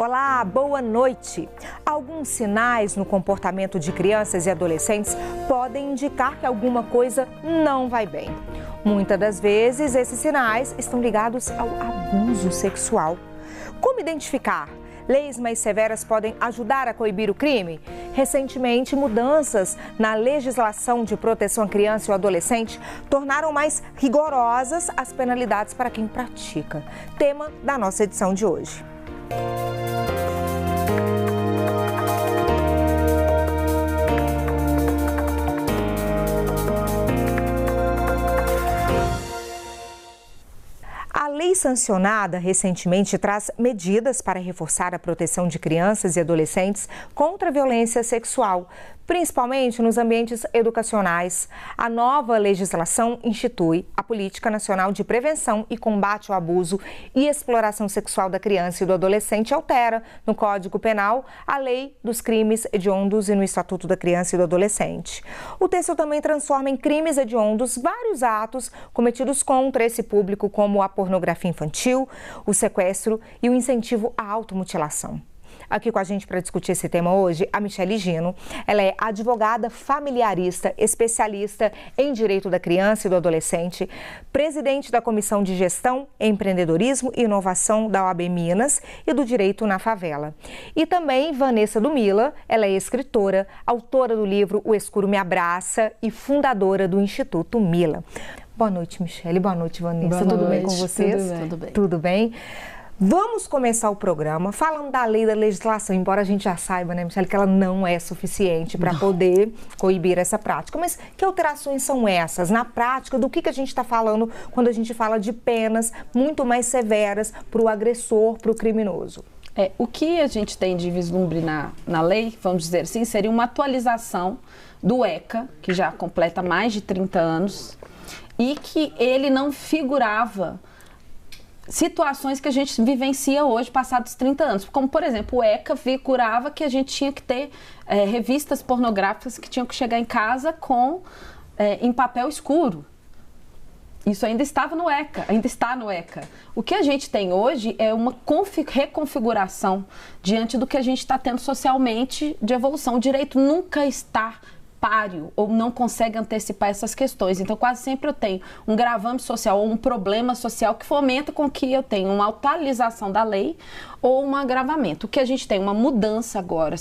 Olá, boa noite. Alguns sinais no comportamento de crianças e adolescentes podem indicar que alguma coisa não vai bem. Muitas das vezes, esses sinais estão ligados ao abuso sexual. Como identificar? Leis mais severas podem ajudar a coibir o crime? Recentemente, mudanças na legislação de proteção à criança e ao adolescente tornaram mais rigorosas as penalidades para quem pratica. Tema da nossa edição de hoje. A lei sancionada recentemente traz medidas para reforçar a proteção de crianças e adolescentes contra a violência sexual, principalmente nos ambientes educacionais. A nova legislação institui a Política Nacional de Prevenção e Combate ao Abuso e Exploração Sexual da Criança e do Adolescente e altera, no Código Penal, a Lei dos Crimes Hediondos e no Estatuto da Criança e do Adolescente. O texto também transforma em crimes hediondos vários atos cometidos contra esse público, como a pornografia infantil, o sequestro e o incentivo à automutilação. Aqui com a gente para discutir esse tema hoje, a Michele Gino. Ela é advogada familiarista, especialista em direito da criança e do adolescente, presidente da Comissão de Gestão, Empreendedorismo e Inovação da OAB Minas e do Direito na Favela. E também Vanessa Dumila, ela é escritora, autora do livro O Escuro Me Abraça e fundadora do Instituto Mila. Boa noite, Michele. Boa noite, Vanessa. Tudo bem com vocês? Tudo bem. Tudo bem? Vamos começar o programa falando da lei da legislação, embora a gente já saiba, né, Michele, que ela não é suficiente para poder coibir essa prática. Mas que alterações são essas? Na prática, do que a gente está falando quando a gente fala de penas muito mais severas para o agressor, para o criminoso? O que a gente tem de vislumbre na lei, vamos dizer assim, seria uma atualização do ECA, que já completa mais de 30 anos, e que ele não figurava situações que a gente vivencia hoje, passados 30 anos. Como, por exemplo, o ECA figurava que a gente tinha que ter revistas pornográficas que tinham que chegar em casa em papel escuro. Isso ainda estava no ECA, ainda está no ECA. O que a gente tem hoje é uma reconfiguração diante do que a gente está tendo socialmente de evolução. O direito nunca está páreo ou não consegue antecipar essas questões. Então, quase sempre eu tenho um gravame social ou um problema social que fomenta com que eu tenha uma atualização da lei ou um agravamento. O que a gente tem uma mudança agora,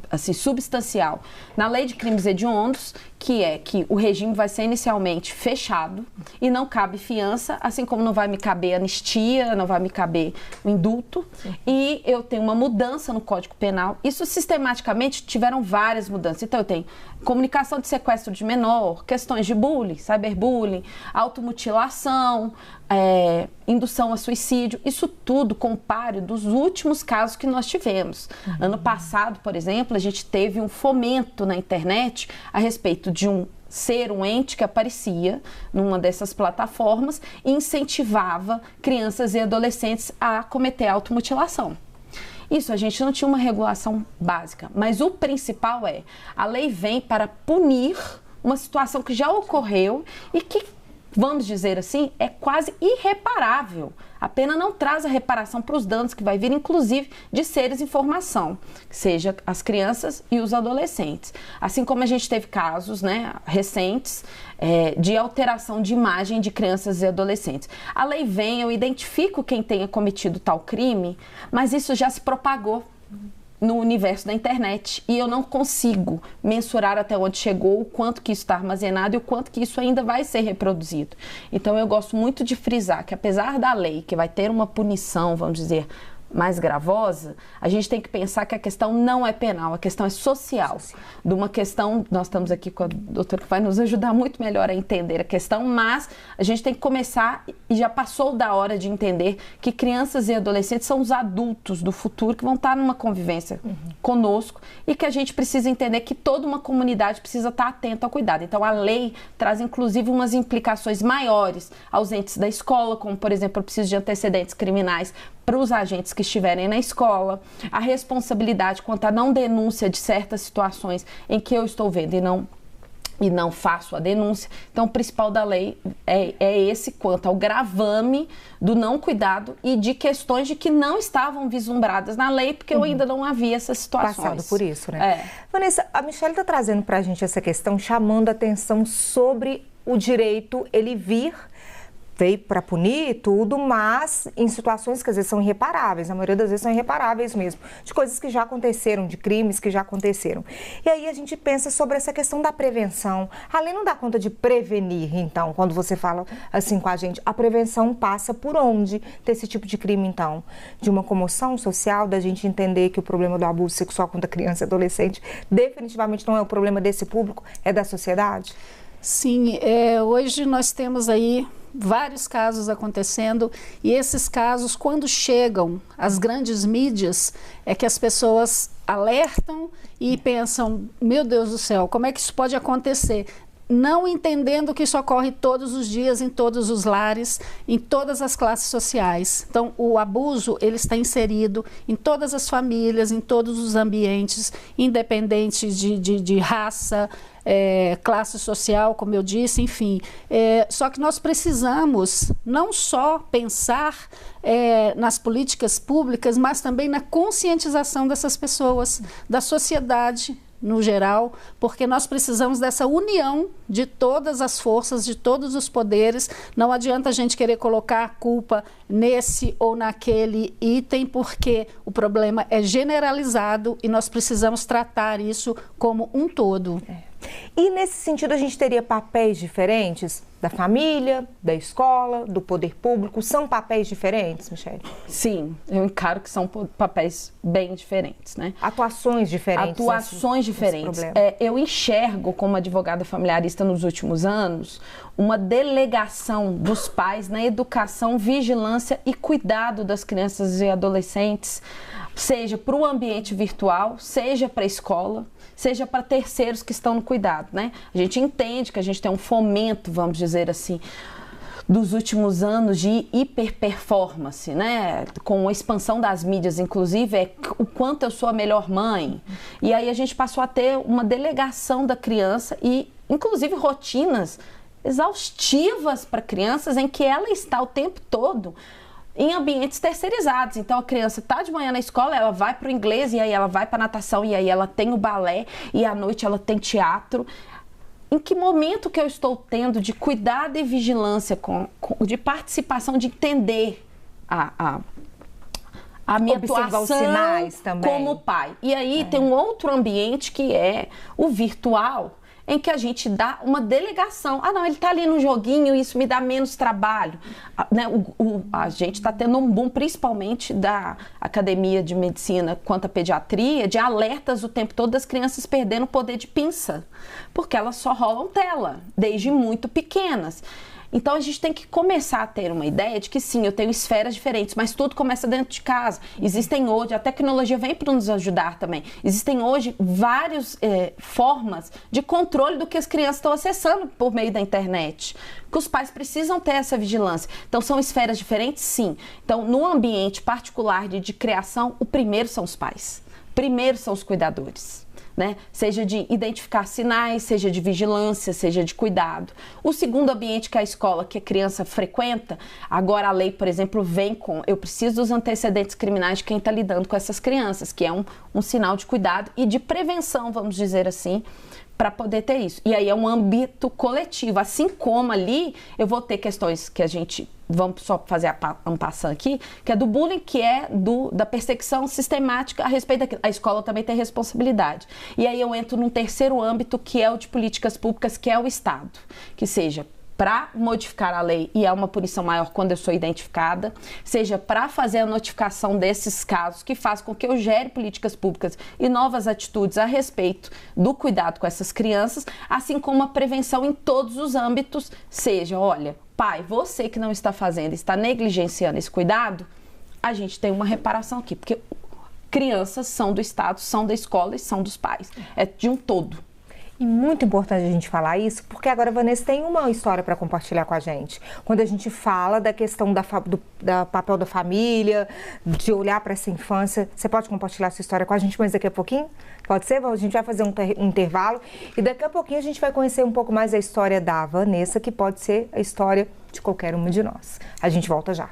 assim, substancial, na lei de crimes hediondos, que é que o regime vai ser inicialmente fechado e não cabe fiança, assim como não vai me caber anistia, não vai me caber o indulto. Sim. E eu tenho uma mudança no Código Penal. Isso sistematicamente tiveram várias mudanças. Então eu tenho comunicação de sequestro de menor, questões de bullying, cyberbullying, automutilação, indução a suicídio, isso tudo com páreo dos últimos casos que nós tivemos. Ano passado, por exemplo, a gente teve um fomento na internet a respeito de um ente que aparecia numa dessas plataformas e incentivava crianças e adolescentes a cometer automutilação. Isso, a gente não tinha uma regulação básica, mas o principal a lei vem para punir uma situação que já ocorreu e que, vamos dizer assim, é quase irreparável. A pena não traz a reparação para os danos que vai vir, inclusive, de seres em formação, seja as crianças e os adolescentes. Assim como a gente teve casos, né, recentes de alteração de imagem de crianças e adolescentes. A lei vem, eu identifico quem tenha cometido tal crime, mas isso já se propagou no universo da internet e eu não consigo mensurar até onde chegou, o quanto que isso está armazenado e o quanto que isso ainda vai ser reproduzido. Então eu gosto muito de frisar que apesar da lei que vai ter uma punição, vamos dizer, mais gravosa, a gente tem que pensar que a questão não é penal, a questão é social. De uma questão, nós estamos aqui com a doutora que vai nos ajudar muito melhor a entender a questão, mas a gente tem que começar, e já passou da hora de entender que crianças e adolescentes são os adultos do futuro que vão estar numa convivência conosco e que a gente precisa entender que toda uma comunidade precisa estar atenta ao cuidado. Então a lei traz inclusive umas implicações maiores aos entes da escola, como por exemplo, eu preciso de antecedentes criminais para os agentes que estiverem na escola, a responsabilidade quanto à não denúncia de certas situações em que eu estou vendo e não e não faço a denúncia. Então, o principal da lei é esse quanto ao gravame do não cuidado e de questões de que não estavam vislumbradas na lei, porque eu ainda não havia essas situações. Passado por isso, né? Vanessa, a Michelle está trazendo para a gente essa questão, chamando a atenção sobre o direito, ele veio para punir tudo, mas em situações que às vezes são irreparáveis, a maioria das vezes são irreparáveis mesmo, de coisas que já aconteceram, de crimes que já aconteceram. E aí a gente pensa sobre essa questão da prevenção. A lei não dá conta de prevenir, então, quando você fala assim com a gente, a prevenção passa por onde desse tipo de crime, então? De uma comoção social, da gente entender que o problema do abuso sexual contra criança e adolescente definitivamente não é o problema desse público, é da sociedade? Sim, hoje nós temos aí vários casos acontecendo e esses casos, quando chegam às grandes mídias, é que as pessoas alertam e pensam, meu Deus do céu, como é que isso pode acontecer? Não entendendo que isso ocorre todos os dias, em todos os lares, em todas as classes sociais. Então, o abuso, ele está inserido em todas as famílias, em todos os ambientes, independente de raça, classe social, como eu disse, enfim. Só que nós precisamos não só pensar nas políticas públicas, mas também na conscientização dessas pessoas, da sociedade no geral, porque nós precisamos dessa união de todas as forças, de todos os poderes. Não adianta a gente querer colocar a culpa nesse ou naquele item, porque o problema é generalizado e nós precisamos tratar isso como um todo. E nesse sentido a gente teria papéis diferentes da família, da escola, do poder público? São papéis diferentes, Michelle? Sim, eu encaro que são papéis bem diferentes, né? Atuações diferentes. Atuações diferentes. Eu enxergo, como advogada familiarista nos últimos anos, uma delegação dos pais na educação, vigilância e cuidado das crianças e adolescentes, seja para o ambiente virtual, seja para a escola, seja para terceiros que estão no cuidado, né? A gente entende que a gente tem um fomento, vamos dizer assim, dos últimos anos de hiperperformance, né? Com a expansão das mídias, inclusive, o quanto eu sou a melhor mãe. E aí a gente passou a ter uma delegação da criança e, inclusive, rotinas exaustivas para crianças em que ela está o tempo todo em ambientes terceirizados. Então a criança está de manhã na escola, ela vai para o inglês, e aí ela vai para a natação, e aí ela tem o balé, e à noite ela tem teatro. Em que momento que eu estou tendo de cuidado e vigilância, de participação, de entender a minha atuação sinais também como pai? E aí tem um outro ambiente que é o virtual, em que a gente dá uma delegação. Ah, não, ele está ali no joguinho, isso me dá menos trabalho. A gente está tendo um boom, principalmente da Academia de Medicina quanto à pediatria, de alertas o tempo todo das crianças perdendo o poder de pinça, porque elas só rolam tela, desde muito pequenas. Então a gente tem que começar a ter uma ideia de que sim, eu tenho esferas diferentes, mas tudo começa dentro de casa. Existem hoje, a tecnologia vem para nos ajudar também, existem hoje várias formas de controle do que as crianças estão acessando por meio da internet, que os pais precisam ter essa vigilância. Então são esferas diferentes, sim. Então no ambiente particular de criação, o primeiro são os pais, primeiro são os cuidadores. Né? Seja de identificar sinais, seja de vigilância, seja de cuidado. O segundo ambiente, que é a escola, que a criança frequenta, agora a lei, por exemplo, vem com, eu preciso dos antecedentes criminais de quem está lidando com essas crianças, que é um sinal de cuidado e de prevenção, vamos dizer assim, para poder ter isso. E aí é um âmbito coletivo, assim como ali eu vou ter questões que a gente, vamos só fazer um passando aqui, que é do bullying, que é da perseguição sistemática a respeito daquilo. A escola também tem responsabilidade. E aí eu entro num terceiro âmbito, que é o de políticas públicas, que é o Estado, que seja para modificar a lei e é uma punição maior quando eu sou identificada, seja para fazer a notificação desses casos, que faz com que eu gere políticas públicas e novas atitudes a respeito do cuidado com essas crianças, assim como a prevenção em todos os âmbitos, seja, olha, pai, você que não está fazendo, está negligenciando esse cuidado, a gente tem uma reparação aqui, porque crianças são do Estado, são da escola e são dos pais, é de um todo. E muito importante a gente falar isso, porque agora a Vanessa tem uma história para compartilhar com a gente. Quando a gente fala da questão do papel da família, de olhar para essa infância, você pode compartilhar sua história com a gente, mas daqui a pouquinho? Pode ser? A gente vai fazer um intervalo e daqui a pouquinho a gente vai conhecer um pouco mais a história da Vanessa, que pode ser a história de qualquer uma de nós. A gente volta já.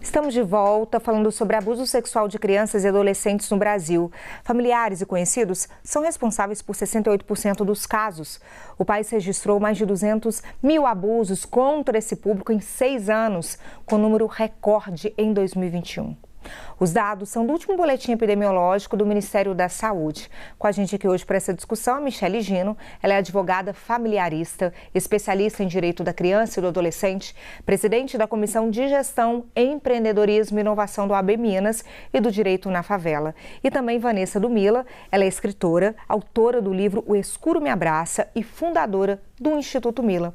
Estamos de volta falando sobre abuso sexual de crianças e adolescentes no Brasil. Familiares e conhecidos são responsáveis por 68% dos casos. O país registrou mais de 200 mil abusos contra esse público em 6 anos, com número recorde em 2021. Os dados são do último boletim epidemiológico do Ministério da Saúde. Com a gente aqui hoje para essa discussão, a Michele Gino. Ela é advogada familiarista, especialista em direito da criança e do adolescente, presidente da Comissão de Gestão, Empreendedorismo e Inovação do AB Minas e do Direito na Favela. E também Vanessa do Mila. Ela é escritora, autora do livro O Escuro Me Abraça e fundadora do Instituto Mila.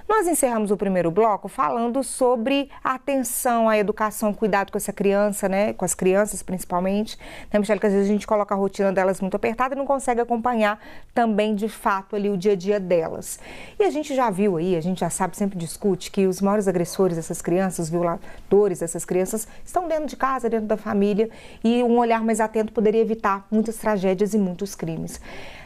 Nós encerramos o primeiro bloco falando sobre a atenção à educação, cuidado com essa criança, né? Com as crianças principalmente, né, Michele? Que às vezes a gente coloca a rotina delas muito apertada e não consegue acompanhar também de fato ali o dia a dia delas. E a gente já viu aí, a gente já sabe, sempre discute que os maiores agressores dessas crianças, os violadores dessas crianças, estão dentro de casa, dentro da família, e um olhar mais atento poderia evitar muitas tragédias e muitos crimes.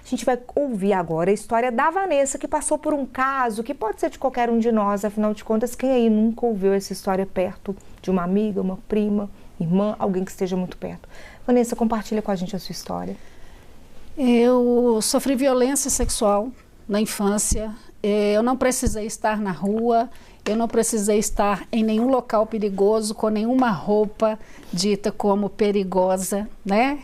A gente vai ouvir agora a história da Vanessa, que passou por um caso que pode ser de qualquer um de nós, afinal de contas, quem aí nunca ouviu essa história perto de uma amiga, uma prima, irmã, alguém que esteja muito perto. Vanessa, compartilha com a gente a sua história. Eu sofri violência sexual na infância, eu não precisei estar na rua, eu não precisei estar em nenhum local perigoso, com nenhuma roupa dita como perigosa, né?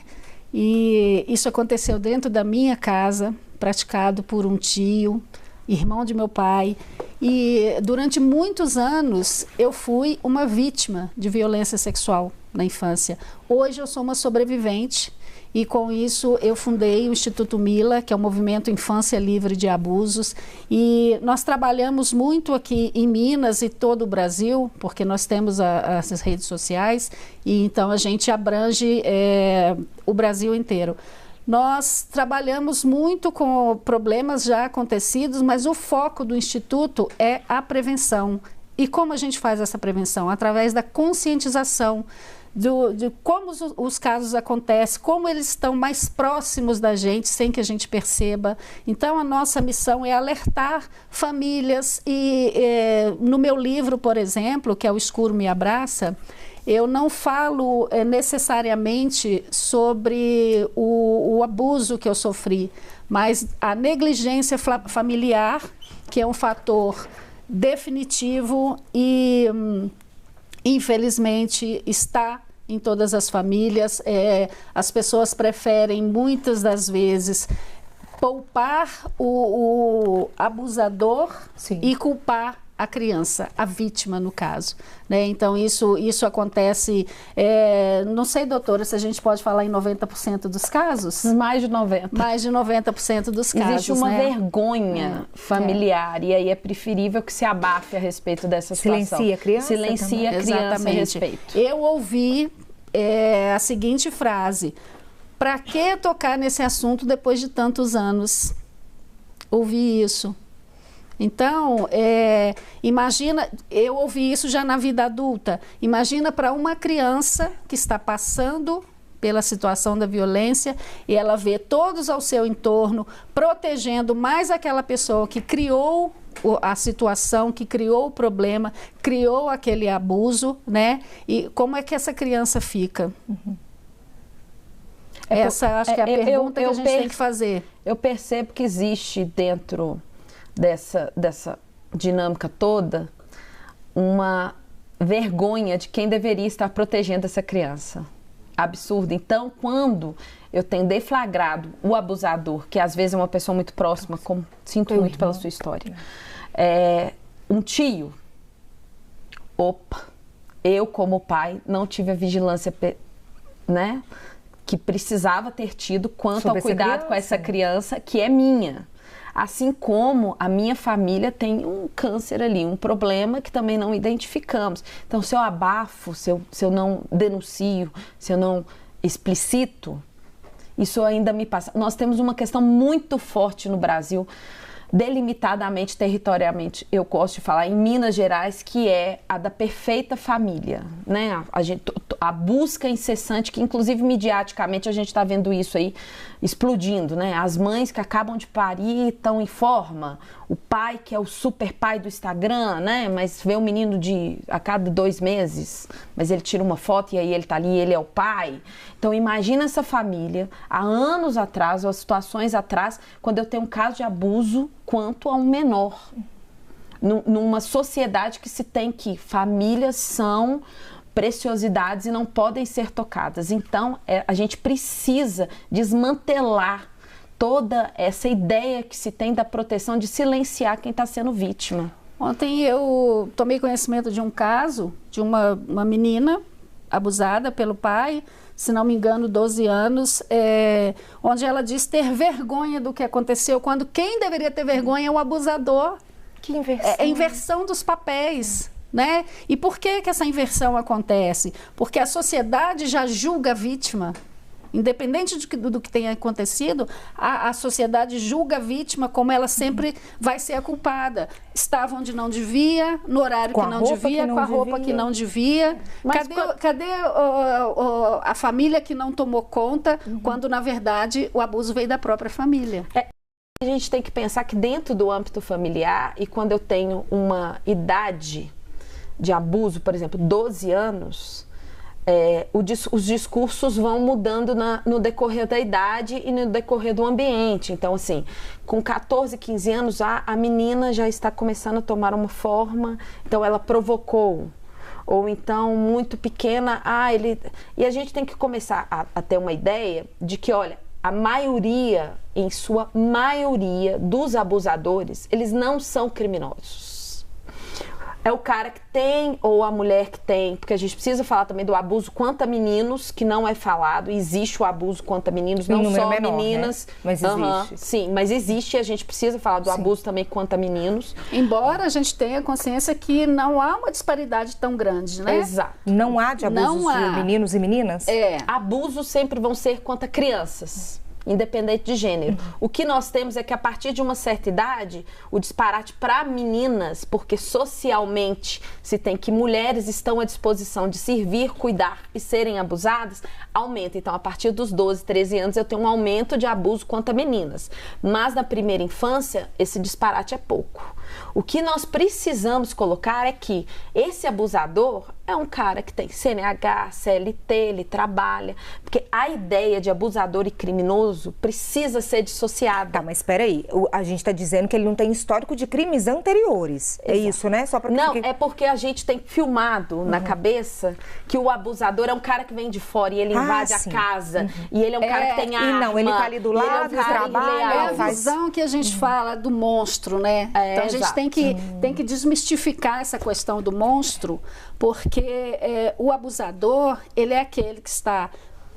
E isso aconteceu dentro da minha casa, praticado por um tio, irmão de meu pai. E durante muitos anos eu fui uma vítima de violência sexual na infância. Hoje eu sou uma sobrevivente e com isso eu fundei o Instituto Mila, que é o Movimento Infância Livre de Abusos. E nós trabalhamos muito aqui em Minas e todo o Brasil, porque nós temos as redes sociais e então a gente abrange o Brasil inteiro. Nós trabalhamos muito com problemas já acontecidos, mas o foco do Instituto é a prevenção. E como a gente faz essa prevenção? Através da conscientização de como os casos acontecem, como eles estão mais próximos da gente, sem que a gente perceba. Então, a nossa missão é alertar famílias e no meu livro, por exemplo, que é O Escuro Me Abraça, eu não falo necessariamente sobre o abuso que eu sofri, mas a negligência familiar, que é um fator definitivo e, infelizmente, está em todas as famílias. As pessoas preferem, muitas das vezes, poupar o abusador. Sim. E culpar a criança, a vítima no caso, né? Então isso acontece, não sei, doutora, se a gente pode falar em 90% dos casos? Mais de 90%. Mais de 90% dos casos, existe uma vergonha familiar e aí é preferível que se abafe a respeito dessa situação. Silencia a criança? Silencia a criança. Exatamente. A respeito. Eu ouvi a seguinte frase: para que tocar nesse assunto depois de tantos anos? Ouvi isso. Então, imagina, eu ouvi isso já na vida adulta, imagina para uma criança que está passando pela situação da violência e ela vê todos ao seu entorno protegendo mais aquela pessoa que criou a situação, que criou o problema, criou aquele abuso, né? E como é que essa criança fica? Uhum. Essa acho que é a pergunta que a gente tem que fazer. Eu percebo que existe dentro dessa dinâmica toda uma vergonha de quem deveria estar protegendo essa criança. Absurdo. Então, quando eu tenho deflagrado o abusador, que às vezes é uma pessoa muito próxima, como sinto muito pela sua história, um tio, eu como pai não tive a vigilância, né, que precisava ter tido quanto ao cuidado com essa criança, que é minha. Assim como a minha família tem um câncer ali, um problema que também não identificamos. Então, se eu abafo, se eu não denuncio, se eu não explicito, isso ainda me passa. Nós temos uma questão muito forte no Brasil, delimitadamente, territorialmente, eu gosto de falar, em Minas Gerais, que é a da perfeita família, né? A busca incessante, que inclusive mediaticamente a gente está vendo isso aí explodindo, né? As mães que acabam de parir estão em forma, o pai que é o super pai do Instagram, né? Mas vê o menino a cada 2 meses, mas ele tira uma foto e aí ele tá ali, ele é o pai. Então imagina essa família, há anos atrás, ou situações atrás, quando eu tenho um caso de abuso quanto a um menor. Numa sociedade que se tem que famílias são preciosidades e não podem ser tocadas. Então, a gente precisa desmantelar toda essa ideia que se tem da proteção, de silenciar quem está sendo vítima. Ontem eu tomei conhecimento de um caso de uma menina abusada pelo pai, se não me engano, 12 anos, onde ela diz ter vergonha do que aconteceu, quando quem deveria ter vergonha é o abusador. Que inversão. É a inversão dos papéis, né? E por que essa inversão acontece? Porque a sociedade já julga a vítima. Independente do que tenha acontecido, a sociedade julga a vítima como ela sempre vai ser a culpada. Estava onde não devia, no horário que não devia, com a roupa que não devia. Cadê a família que não tomou conta, quando na verdade o abuso veio da própria família? A gente tem que pensar que dentro do âmbito familiar, e quando eu tenho uma idade de abuso, por exemplo, 12 anos... os discursos vão mudando no decorrer da idade e no decorrer do ambiente. Então, assim, com 14, 15 anos, a menina já está começando a tomar uma forma, então ela provocou. Ou então, muito pequena, E a gente tem que começar a ter uma ideia de que, olha, a maioria, em sua maioria, dos abusadores, eles não são criminosos. É o cara que tem, ou a mulher que tem, porque a gente precisa falar também do abuso contra meninos, que não é falado. Existe o abuso contra meninos, não só menor, meninas. Né? Mas existe. Sim, mas existe, e a gente precisa falar do abuso também contra meninos. Embora a gente tenha consciência que não há uma disparidade tão grande, né? Exato. Não há de abusos de meninos e meninas? Abusos sempre vão ser contra crianças, independente de gênero. O que nós temos é que a partir de uma certa idade, o disparate para meninas, porque socialmente se tem que mulheres estão à disposição de servir, cuidar e serem abusadas, aumenta. Então, a partir dos 12, 13 anos, eu tenho um aumento de abuso contra meninas. Mas na primeira infância, esse disparate é pouco. O que nós precisamos colocar é que esse abusador é um cara que tem CNH, CLT, ele trabalha, porque a ideia de abusador e criminoso precisa ser dissociada. Tá, mas espera aí, a gente está dizendo que ele não tem histórico de crimes anteriores. Exato. É isso, né? Só pra... Não, é porque a gente tem filmado na cabeça que o abusador é um cara que vem de fora e ele invade a casa, e ele é um cara que tem arma. E não, ele tá ali do lado, trabalha. É a visão que a gente fala do monstro, né? Então a gente tem que desmistificar essa questão do monstro, porque o abusador, ele é aquele que está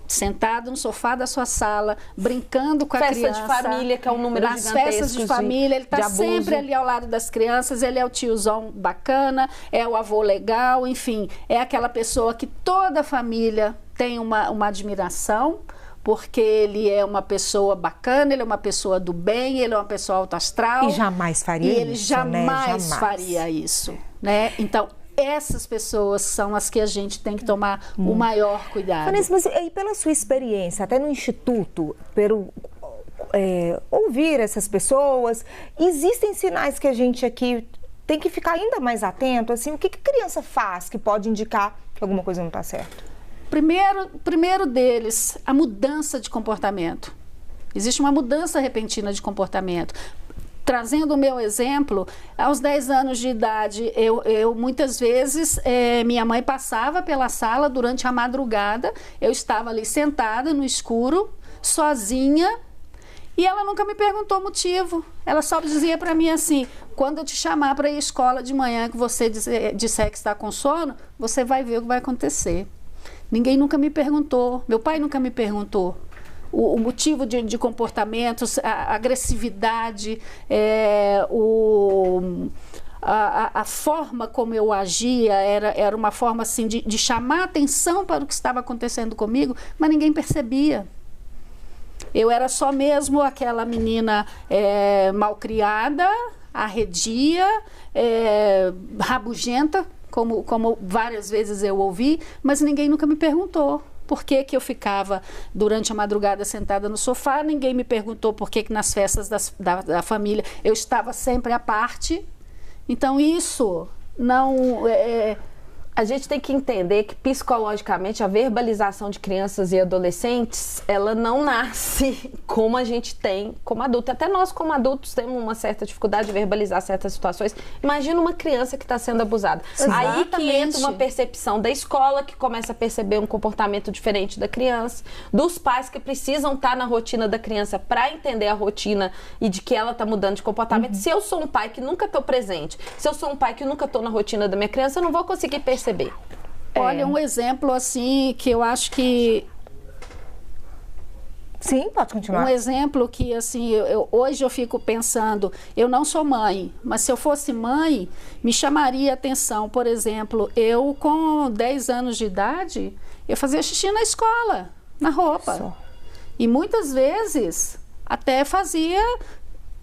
sentado no sofá da sua sala, brincando com a criança. Festa de família, que é um número gigantesco. Nas festas de família, ele está sempre ali ao lado das crianças, ele é o tiozão bacana, é o avô legal, enfim, é aquela pessoa que toda a família tem uma admiração, porque ele é uma pessoa bacana, ele é uma pessoa do bem, ele é uma pessoa autoastral. E jamais faria isso, ele jamais faria isso, né? Então, essas pessoas são as que a gente tem que tomar o maior cuidado. Vanessa, mas e pela sua experiência, até no Instituto, ouvir essas pessoas, existem sinais que a gente aqui tem que ficar ainda mais atento? Assim, o que a criança faz que pode indicar que alguma coisa não está certa? Primeiro deles, a mudança de comportamento. Existe uma mudança repentina de comportamento. Trazendo o meu exemplo, aos 10 anos de idade, eu muitas vezes, minha mãe passava pela sala durante a madrugada, eu estava ali sentada no escuro, sozinha, e ela nunca me perguntou o motivo. Ela só dizia para mim assim: quando eu te chamar para ir à escola de manhã, que você disser que está com sono, você vai ver o que vai acontecer. Ninguém nunca me perguntou, meu pai nunca me perguntou. o motivo de comportamentos, a agressividade, a forma como eu agia era uma forma assim de chamar atenção para o que estava acontecendo comigo, mas ninguém percebia. Eu era só mesmo aquela menina malcriada, arredia, rabugenta, como várias vezes eu ouvi, mas ninguém nunca me perguntou por que eu ficava durante a madrugada sentada no sofá, ninguém me perguntou por que nas festas da família eu estava sempre à parte. Então isso não... A gente tem que entender que psicologicamente a verbalização de crianças e adolescentes, ela não nasce como a gente tem como adulto. Até nós como adultos temos uma certa dificuldade de verbalizar certas situações. Imagina uma criança que está sendo abusada. Exatamente. Aí que entra uma percepção da escola, que começa a perceber um comportamento diferente da criança, dos pais que precisam estar na rotina da criança para entender a rotina e de que ela está mudando de comportamento. Se eu sou um pai que nunca estou presente, se eu sou um pai que nunca estou na rotina da minha criança, eu não vou conseguir perceber. Olha, um exemplo assim que eu acho que... Sim, pode continuar. Um exemplo que assim, hoje eu fico pensando, eu não sou mãe, mas se eu fosse mãe, me chamaria atenção. Por exemplo, eu com 10 anos de idade, eu fazia xixi na escola, na roupa. Só. E muitas vezes até fazia,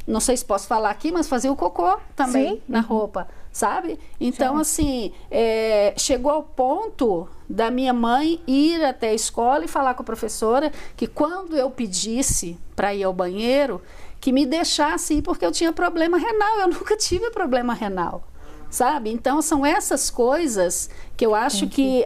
não sei se posso falar aqui, mas fazia o cocô também. Sim. Na roupa. Sabe? Então, assim, chegou ao ponto da minha mãe ir até a escola e falar com a professora que quando eu pedisse para ir ao banheiro, que me deixasse ir porque eu tinha problema renal. Eu nunca tive problema renal. Sabe? Então, são essas coisas que eu acho que,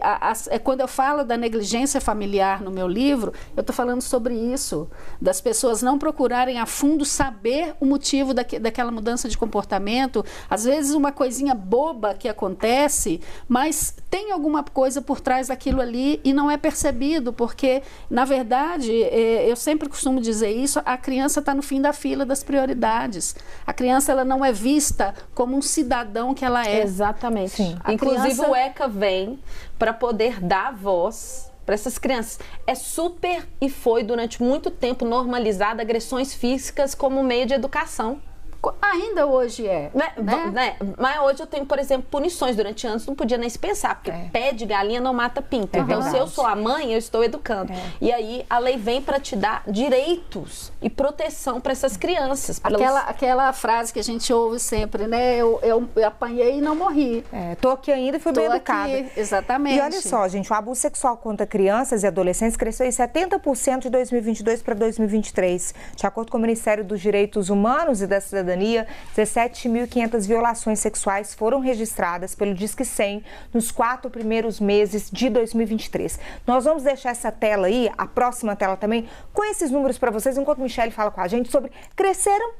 quando eu falo da negligência familiar no meu livro, eu estou falando sobre isso, das pessoas não procurarem a fundo saber o motivo daquela mudança de comportamento, às vezes uma coisinha boba que acontece, mas tem alguma coisa por trás daquilo ali e não é percebido, porque, na verdade, eu sempre costumo dizer isso, a criança está no fim da fila das prioridades. A criança ela não é vista como um cidadão que ela é. Exatamente. Sim. Inclusive o ECA vem para poder dar voz para essas crianças. É super e foi durante muito tempo normalizada agressões físicas como meio de educação. Ainda hoje é. Né? Mas hoje eu tenho, por exemplo, punições. Durante anos não podia nem se pensar, porque pé de galinha não mata pinto. Então, se eu sou a mãe, eu estou educando. E aí a lei vem para te dar direitos e proteção para essas crianças. Aquela frase que a gente ouve sempre, né? Eu apanhei e não morri. Tô aqui ainda e fui bem educada. Aqui, exatamente. E olha só, gente, o abuso sexual contra crianças e adolescentes cresceu em 70% de 2022 para 2023. De acordo com o Ministério dos Direitos Humanos e da Cidadania, 17.500 violações sexuais foram registradas pelo Disque 100 nos 4 primeiros meses de 2023. Nós vamos deixar essa tela aí, a próxima tela também, com esses números para vocês, enquanto Michele fala com a gente sobre cresceram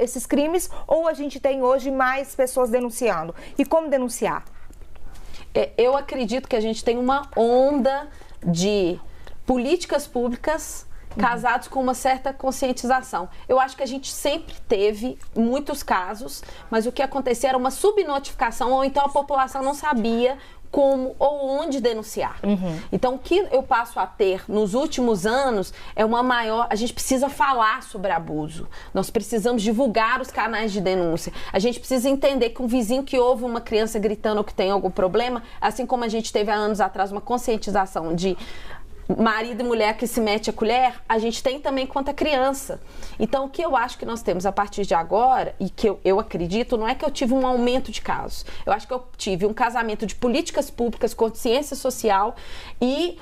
esses crimes ou a gente tem hoje mais pessoas denunciando. E como denunciar? Eu acredito que a gente tem uma onda de políticas públicas casados com uma certa conscientização. Eu acho que a gente sempre teve muitos casos, mas o que acontecia era uma subnotificação, ou então a população não sabia como ou onde denunciar. Então, o que eu passo a ter nos últimos anos é uma maior... A gente precisa falar sobre abuso. Nós precisamos divulgar os canais de denúncia. A gente precisa entender que um vizinho que ouve uma criança gritando ou que tem algum problema, assim como a gente teve há anos atrás uma conscientização de marido e mulher que se mete a colher, a gente tem também quanto a criança. Então, o que eu acho que nós temos a partir de agora, e que eu acredito, não é que eu tive um aumento de casos. Eu acho que eu tive um casamento de políticas públicas, consciência social e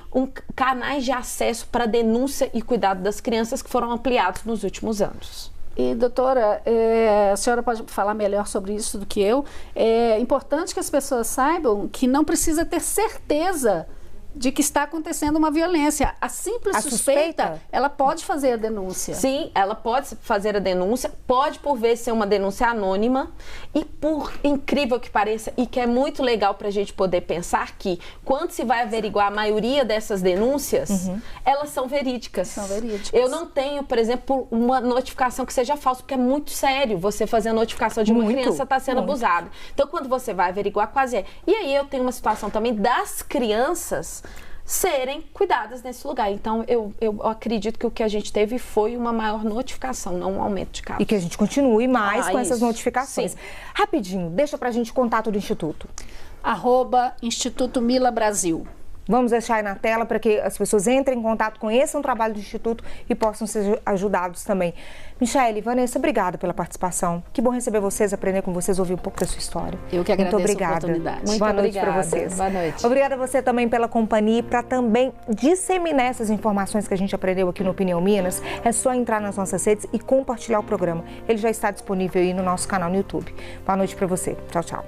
canais de acesso para denúncia e cuidado das crianças que foram ampliados nos últimos anos. E, doutora, a senhora pode falar melhor sobre isso do que eu. É importante que as pessoas saibam que não precisa ter certeza de que está acontecendo uma violência. A simples suspeita, ela pode fazer a denúncia. Sim, ela pode fazer a denúncia, pode por vezes ser uma denúncia anônima e por incrível que pareça, e que é muito legal para a gente poder pensar que quando se vai averiguar a maioria dessas denúncias, elas são verídicas. São verídicas. Eu não tenho, por exemplo, uma notificação que seja falsa, porque é muito sério você fazer a notificação de uma criança estar sendo abusada. Então, quando você vai averiguar, quase é. E aí eu tenho uma situação também das crianças serem cuidadas nesse lugar. Então, eu acredito que o que a gente teve foi uma maior notificação, não um aumento de casos. E que a gente continue mais com essas notificações. Sim. Rapidinho, deixa pra gente o contato do Instituto. @Instituto Mila Brasil. Vamos deixar aí na tela para que as pessoas entrem em contato, conheçam o trabalho do Instituto e possam ser ajudados também. Michele, Vanessa, obrigada pela participação. Que bom receber vocês, aprender com vocês, ouvir um pouco da sua história. Eu que agradeço Muito obrigada. a oportunidade. Muito Boa noite obrigada. para vocês. Boa noite. Obrigada a você também pela companhia e para também disseminar essas informações que a gente aprendeu aqui no Opinião Minas. É só entrar nas nossas redes e compartilhar o programa. Ele já está disponível aí no nosso canal no YouTube. Boa noite para você. Tchau, tchau.